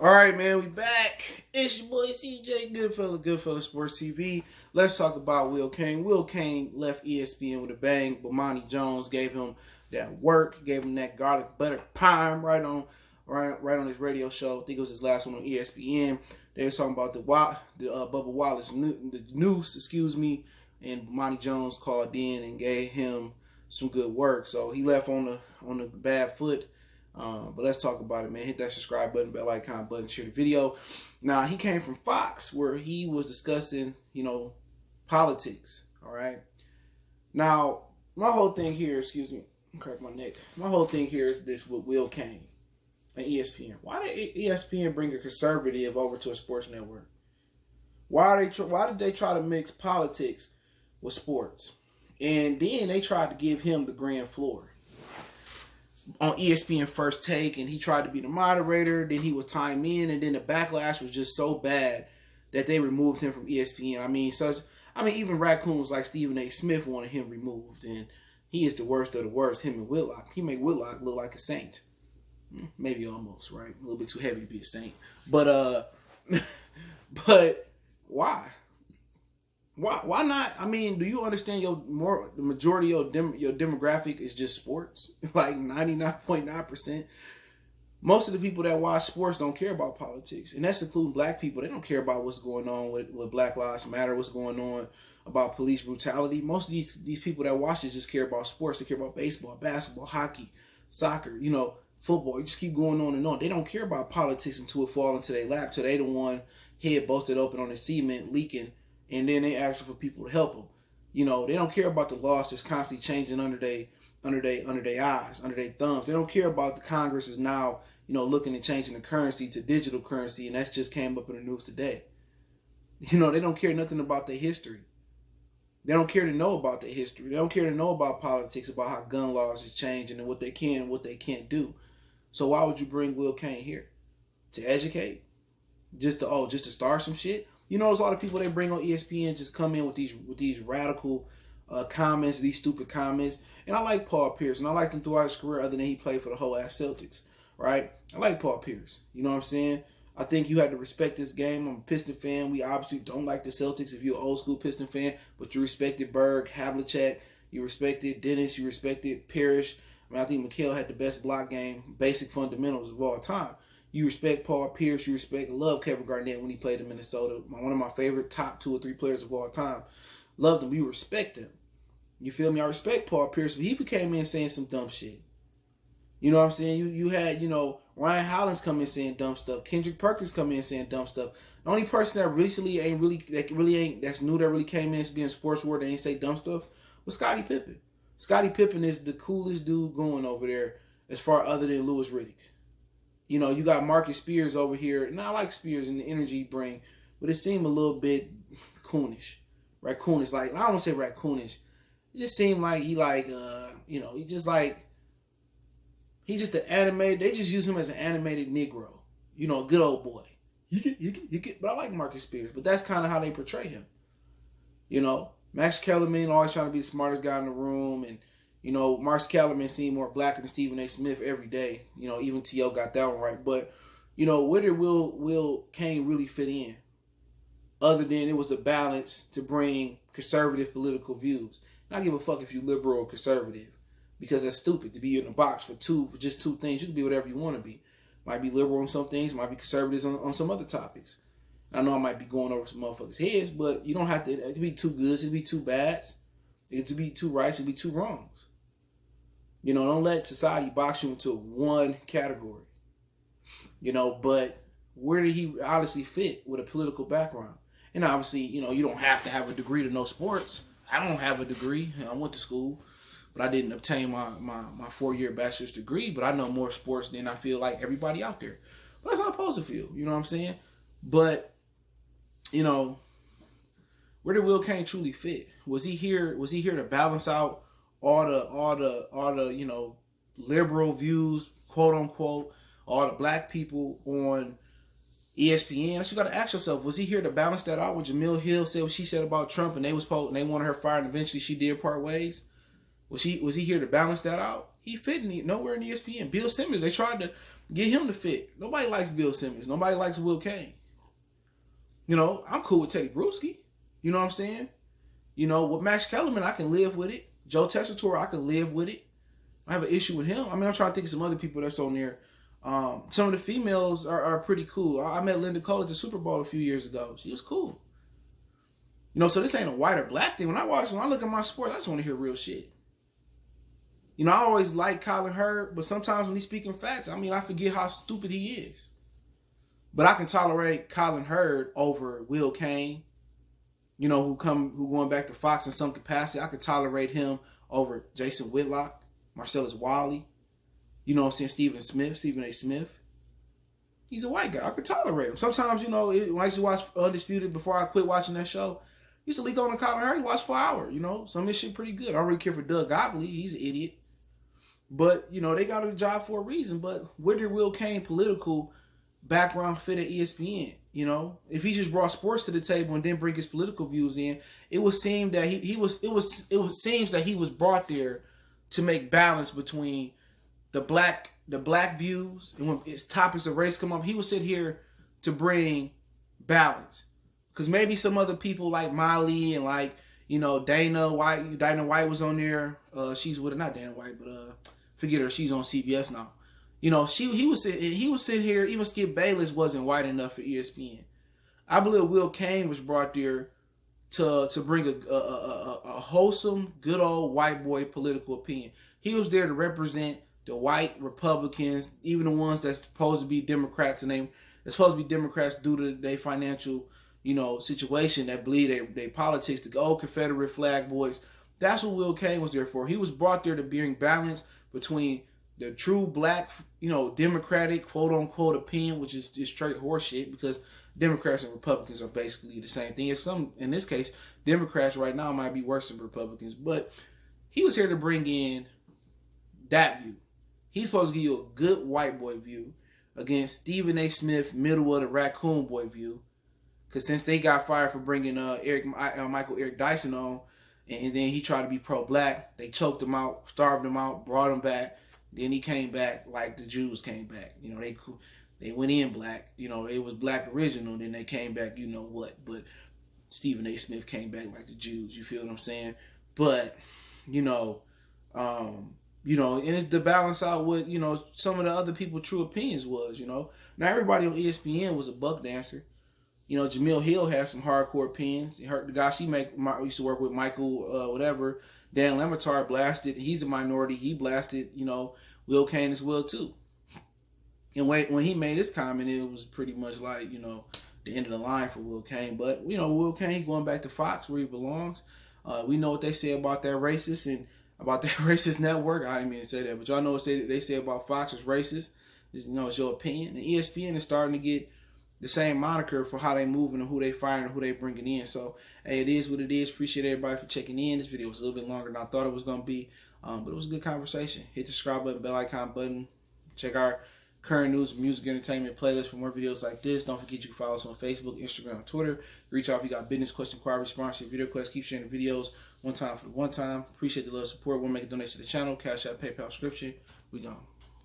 All right, man, we back. It's your boy CJ Goodfella Sports TV. Let's talk about Will Cain. Will Cain left ESPN with a bang. Bomani Jones gave him that work, gave him that garlic butter prime right on his radio show. I think it was his last one on ESPN. They were talking about the Bubba Wallace the noose, and Bomani Jones called in and gave him some good work. So he left on the bad foot. But let's talk about it, man. Hit that subscribe button, bell icon button, share the video. Now, he came from Fox, where he was discussing, politics, all right? Now, my whole thing here, excuse me, crack my neck. My whole thing here is this with Will Cain and ESPN. Why did ESPN bring a conservative over to a sports network? Why did they try to mix politics with sports? And then they tried to give him the grand floor on ESPN First Take, and he tried to be the moderator. Then he would time in, and then the backlash was just so bad that they removed him from ESPN. Even raccoons like Stephen A. Smith wanted him removed, and he is the worst of the worst. Him and Whitlock. He made Whitlock look like a saint, maybe almost right, a little bit too heavy to be a saint. But but why? Why not? I mean, do you understand the majority of your demographic is just sports? Like 99.9%. Most of the people that watch sports don't care about politics. And that's including black people. They don't care about what's going on with Black Lives Matter, what's going on about police brutality. Most of these people that watch it just care about sports. They care about baseball, basketball, hockey, soccer, football. You just keep going on and on. They don't care about politics until it falls into their lap, till they the one head busted open on the cement leaking. And then they ask for people to help them. They don't care about the laws that's constantly changing under their eyes, under their thumbs. They don't care about the Congress is now, looking at changing the currency to digital currency, and that just came up in the news today. They don't care nothing about their history. They don't care to know about their history. They don't care to know about politics, about how gun laws is changing and what they can and what they can't do. So why would you bring Will Cain here? To educate? Just to start some shit? There's a lot of people they bring on ESPN just come in with these radical comments, these stupid comments. And I like Paul Pierce, and I liked him throughout his career, other than he played for the whole ass Celtics, right? I like Paul Pierce. You know what I'm saying? I think you had to respect this game. I'm a Piston fan. We obviously don't like the Celtics if you're an old school Piston fan, but you respected Berg, Havlicek, you respected Dennis, you respected Parrish. I think Mikhail had the best block game, basic fundamentals of all time. You respect Paul Pierce. You love Kevin Garnett when he played in Minnesota. One of my favorite top 2 or 3 players of all time. Loved him. You respect him. You feel me? I respect Paul Pierce, but he came in saying some dumb shit. You know what I'm saying? You had, Ryan Hollins come in saying dumb stuff. Kendrick Perkins come in saying dumb stuff. The only person that that's new that really came in as being sports world and ain't say dumb stuff was Scottie Pippen. Scottie Pippen is the coolest dude going over there as far other than Louis Riddick. You got Marcus Spears over here, and I like Spears and the energy he bring, but it seemed a little bit raccoonish. Like, I don't want to say raccoonish. It just seemed like he's just an animated, they just use him as an animated Negro. A good old boy. But I like Marcus Spears, but that's kind of how they portray him. Max Kellerman always trying to be the smartest guy in the room, and Max Kellerman seemed more blacker than Stephen A. Smith every day. Even T.O. got that one right. But, where did Will Cain really fit in? Other than it was a balance to bring conservative political views. And I give a fuck if you liberal or conservative. Because that's stupid to be in a box for just two things. You can be whatever you want to be. Might be liberal on some things. Might be conservative on some other topics. I know I might be going over some motherfuckers' heads. But you don't have to. It can be two goods. It can be two bads. It can be two rights. It can be two wrongs. Don't let society box you into one category. But where did he honestly fit with a political background? And obviously, you don't have to have a degree to know sports. I don't have a degree. I went to school, but I didn't obtain my 4-year bachelor's degree. But I know more sports than I feel like everybody out there. But that's how I'm supposed to feel. You know what I'm saying? But, where did Will Cain truly fit? Was he here to balance out all the liberal views, quote unquote, all the black people on ESPN? You got to ask yourself, was he here to balance that out when Jamil Hill said what she said about Trump and they wanted her fired and eventually she did part ways? Was he here to balance that out? He fit nowhere in ESPN. Bill Simmons, they tried to get him to fit. Nobody likes Bill Simmons. Nobody likes Will Cain. You know, I'm cool with Teddy Bruschi. You know what I'm saying? You know, with Max Kellerman, I can live with it. Joe Tessitore, I can live with it. I have an issue with him. I mean, I'm trying to think of some other people that's on there. Some of the females are pretty cool. I met Linda Cole at the Super Bowl a few years ago. She was cool. You know, so this ain't a white or black thing. When I look at my sports, I just want to hear real shit. You know, I always like Colin Hurd, but sometimes when he's speaking facts, I mean, I forget how stupid he is. But I can tolerate Colin Hurd over Will Cain, you know, who going back to Fox in some capacity. I could tolerate him over Jason Whitlock, Marcellus Wiley, you know what I'm saying, Stephen A. Smith. He's a white guy. I could tolerate him. Sometimes, you know, when I used to watch Undisputed before I quit watching that show, I used to leak on to Colin Hurd, watch for an hour, you know. Some of this shit pretty good. I don't really care for Doug Gottlieb. He's an idiot. But, you know, they got a job for a reason. But where did Will Cain political background fit at ESPN? You know, if he just brought sports to the table and didn't bring his political views in, it would seem that seems that he was brought there to make balance between the black views, and when its topics of race come up, he would sit here to bring balance. Because maybe some other people like Molly and like, you know, Dana White was on there. She's with not Dana White, but forget her. She's on CBS now. You know, he was sitting here. Even Skip Bayless wasn't white enough for ESPN. I believe Will Cain was brought there to bring a wholesome, good old white boy political opinion. He was there to represent the white Republicans, even the ones that's supposed to be Democrats, and they're supposed to be Democrats due to their financial, you know, situation that bleed their politics to go Confederate flag boys. That's what Will Cain was there for. He was brought there to bring balance between the true black, you know, Democratic quote unquote opinion, which is just straight horseshit, because Democrats and Republicans are basically the same thing. In this case, Democrats right now might be worse than Republicans, but he was here to bring in that view. He's supposed to give you a good white boy view against Stephen A. Smith, middle of the raccoon boy view. Because since they got fired for bringing Michael Eric Dyson on, and then he tried to be pro-black, they choked him out, starved him out, brought him back. Then he came back like the Jews came back. You know, they went in black. You know, it was black original. Then they came back, you know what. But Stephen A. Smith came back like the Jews. You feel what I'm saying? But, and it's to balance out what, you know, some of the other people's true opinions was, you know. Now, everybody on ESPN was a buck dancer. You know, Jamil Hill has some hardcore opinions. The guy used to work with, Michael, whatever. Dan Lemitard blasted. He's a minority. He blasted, you know, Will Cain as well, too. And when he made this comment, it was pretty much like, you know, the end of the line for Will Cain. But, you know, Will Cain going back to Fox where he belongs. We know what they say about that racist and about that racist network. I didn't mean to say that, but y'all know what they say about Fox is racist. You know, it's your opinion. And ESPN is starting to get the same moniker for how they moving and who they firing and who they bringing in. So, hey, it is what it is. Appreciate everybody for checking in. This video was a little bit longer than I thought it was going to be, but it was a good conversation. Hit the subscribe button, bell icon button. Check our current news, music, entertainment playlist for more videos like this. Don't forget you can follow us on Facebook, Instagram, and Twitter. Reach out if you got business, question, inquiry, response to your video requests. Keep sharing the videos one time for the one time. Appreciate the love support. We'll make a donation to the channel. Cash App, PayPal, subscription. We gone.